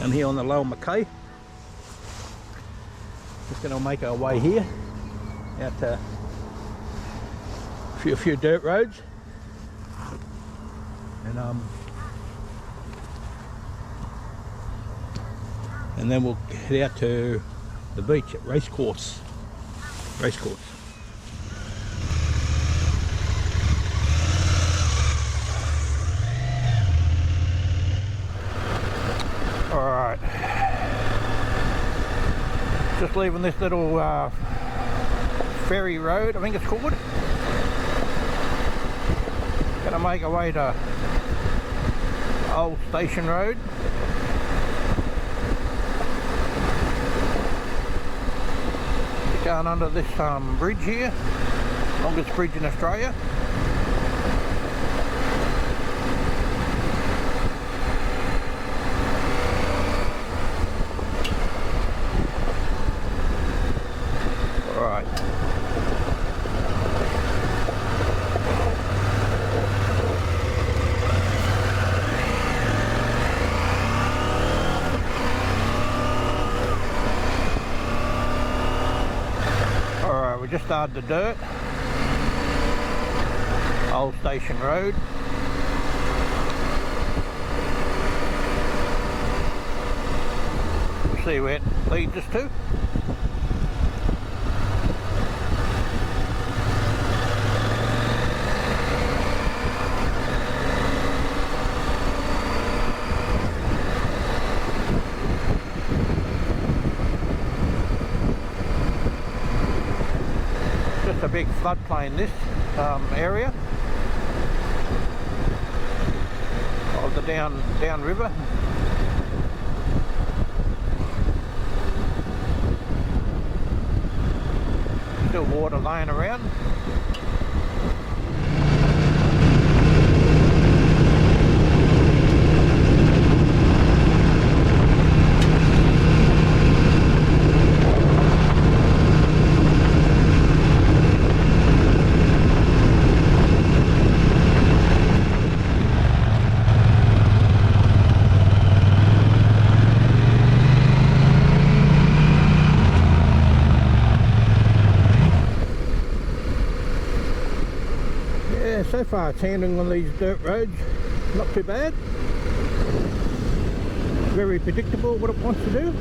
down here on the Lower Mackay. Just going to make our way here out to a few dirt roads, and then we'll head out to the beach at Racecourse. Alright, just leaving this little ferry road, I think it's called. Gonna make our way to Old Station Road. Going under this bridge here, longest bridge in Australia. We just started the dirt, Old Station Road. We'll see where it leads us to. A big floodplain, this area of the down river. Still water laying around. So far it's handling on these dirt roads, not too bad. Very predictable what it wants to do.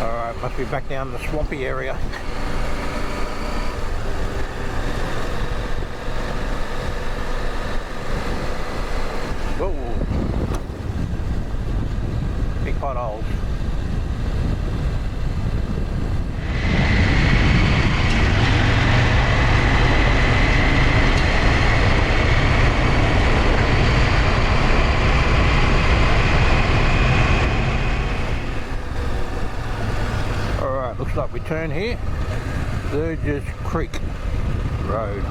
Alright, must be back down the swampy area. Whoa, big potholes. Alright, looks like we turn here. Burgess Creek Road.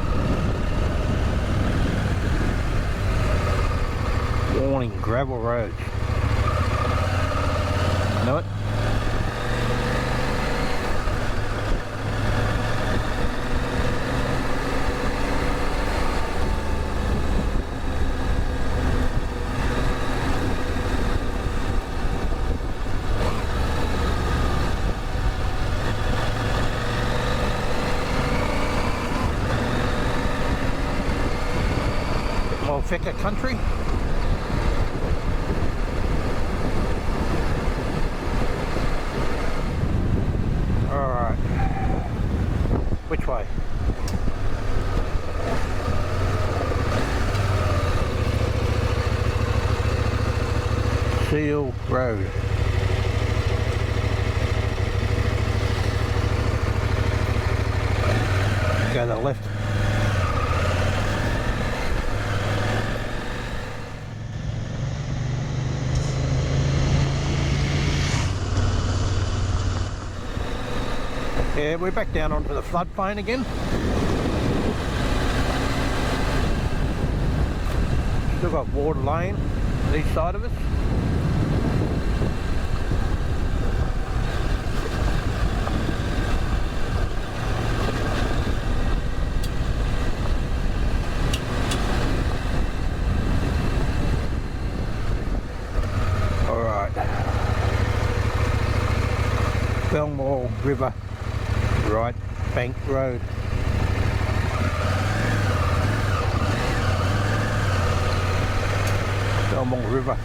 Warning, gravel roads. Know it? More thicker country. Which way? Seal Road. Go to the left. Yeah, we're back down onto the floodplain again. Still got water laying on each side of us. Alright. Belmore River, Right Bank Road. Belmore River.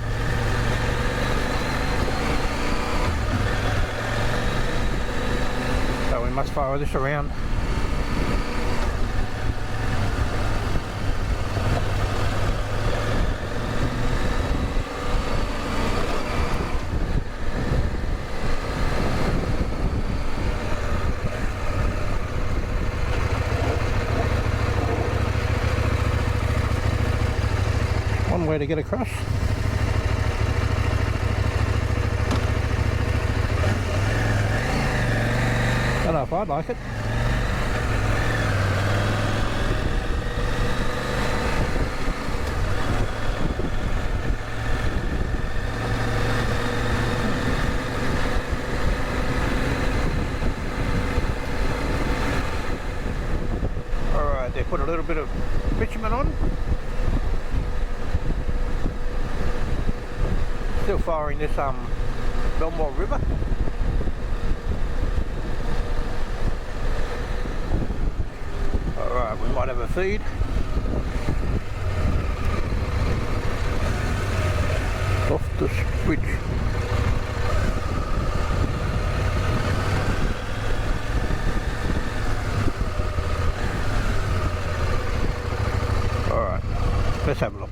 So we must follow this around. One way to get across. Don't know if I'd like it. Alright, they put a little bit of bitumen on. Still following this Belmore River. Alright, we might have a feed. Off the bridge. Alright, let's have a look.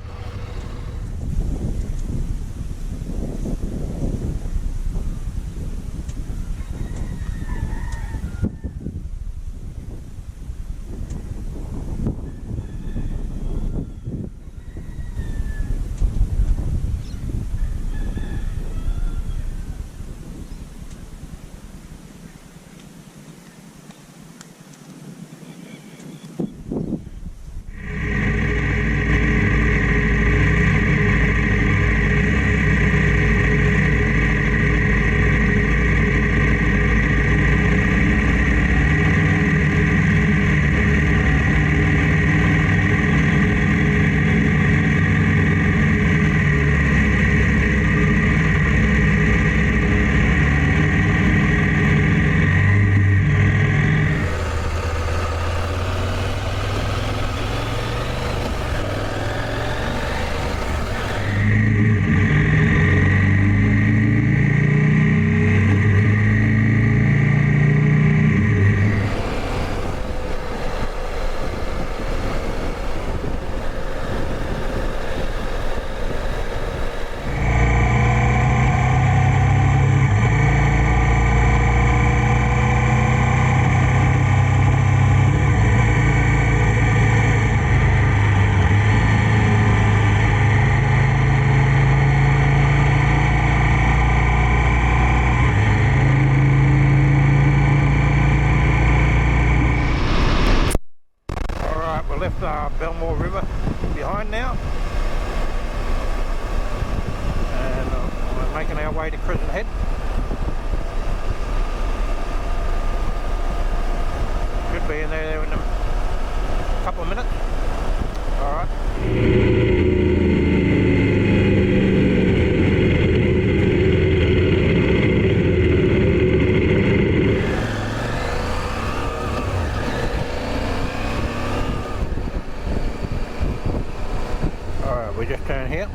Belmore River behind now, and we're making our way to Crescent Head. Should be in there in a couple of minutes. Alright. We just turn here.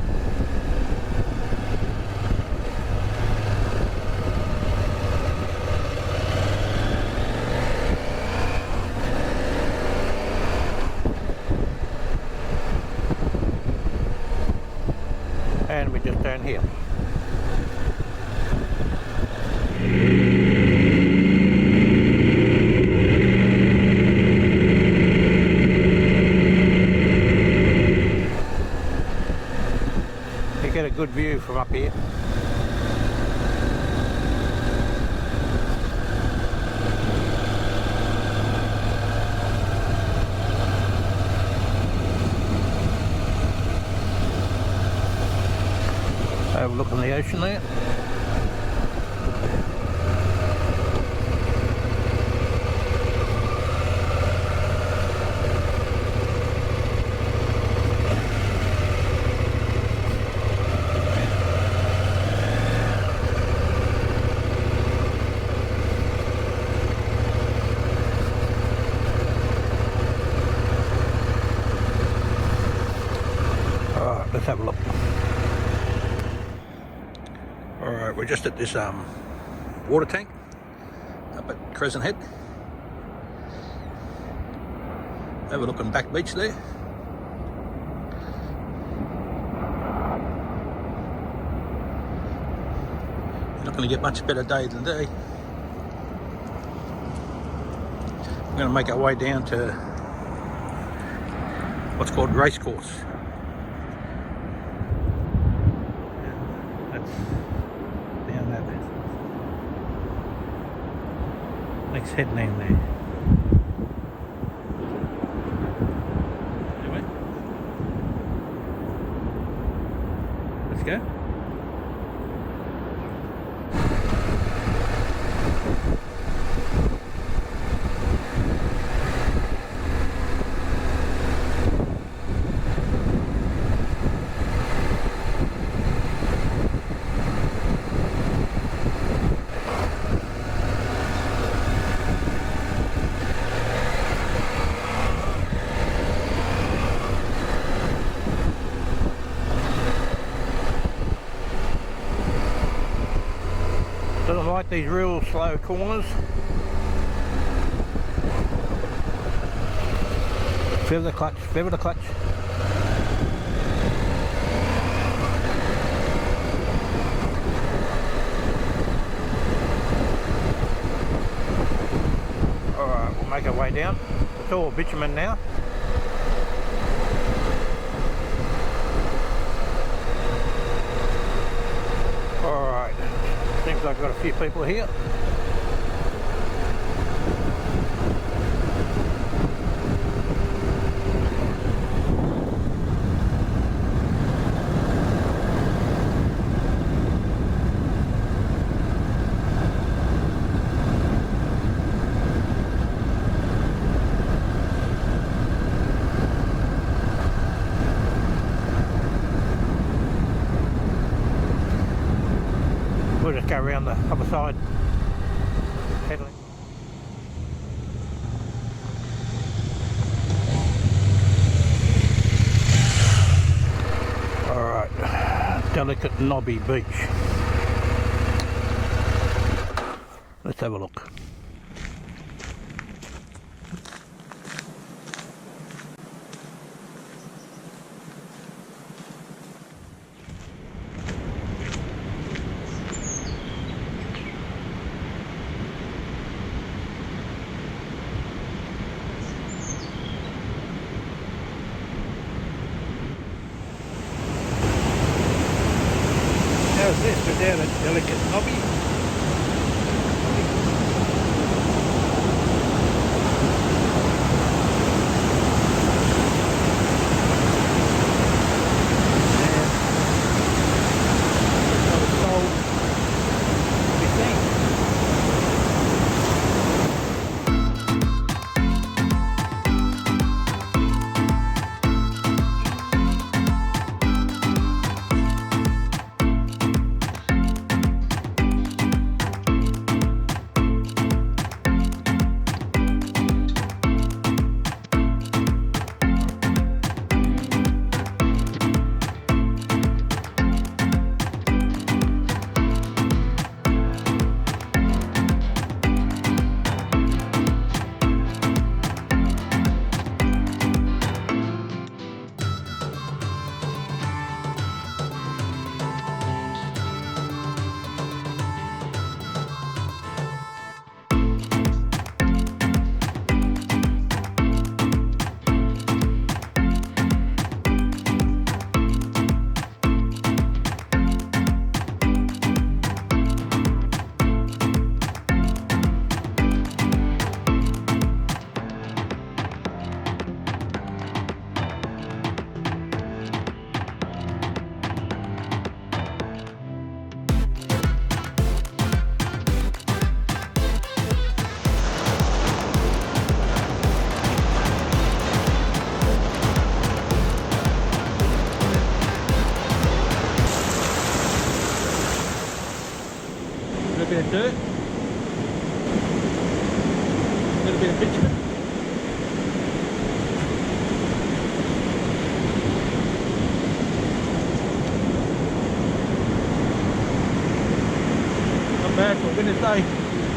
And we just turn here. You get a good view from up here. Have a look on the ocean there. Alright, we're just at this water tank up at Crescent Head. Overlooking Back Beach there. You're not going to get much better day than today. We're going to make our way down to what's called Racecourse. That's down that next headland there. Anyway, let's go. Doesn't like these real slow corners. Feel the clutch, feel the clutch. Alright, we'll make our way down. It's all bitumen now. Alright. Seems like I've got a few people here. We'll just go around the other side. Headland. Alright, Delicate Knobby Beach. Let's have a look. How's this? We're down at Delicate Knobby. A little bit of dirt, a little bit of bitumen. back for Wednesday.